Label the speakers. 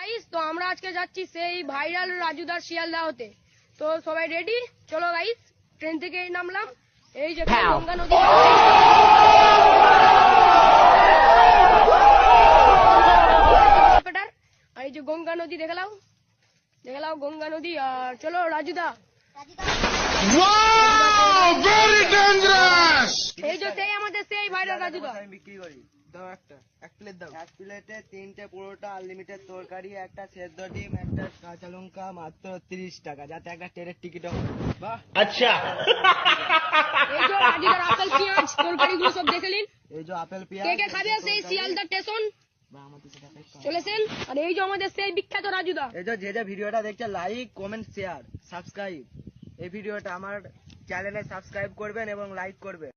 Speaker 1: Guys, তো আমরা আজকে যাচ্ছি সেই ভাইরাল রাজুদার শিয়ালদা হতে। তো সবাই রেডি? চলো গাইস, ট্রেন থেকে নামলাম। এই যে গঙ্গা নদী, আর এই যে গঙ্গা নদী দেখলাও গঙ্গা নদী। আর চলো রাজুদা, এই যে সেই আমাদের সেই ভাইরাল রাজুদা।
Speaker 2: বিক্রি করি, দাও এক প্লেট দাও। এক প্লেটে 3টে পুরোটা আনলিমিটেড তরকারি, একটা সেদ্ধ ডিম, একটা কাঁচা লঙ্কা, মাত্র 30 টাকা, যাতে একটা ট্রেনের টিকিট হবে। বাহ, আচ্ছা।
Speaker 1: এই যে রাজুদার আপেল পেঁয়াজ তরকারিগুলো সব দেখে নিন।
Speaker 2: এই যে আপেল পেঁয়াজ,
Speaker 1: কে কে খাবে সেই শিয়ালদা স্টেশন চলেছেন। আর এই যে আমাদের সেই বিখ্যাত রাজুদা।
Speaker 2: এই যে ভিডিওটা দেখছে, লাইক কমেন্ট শেয়ার সাবস্ক্রাইব, এই ভিডিওটা আমার চ্যানেলে সাবস্ক্রাইব করবেন এবং লাইক করবেন।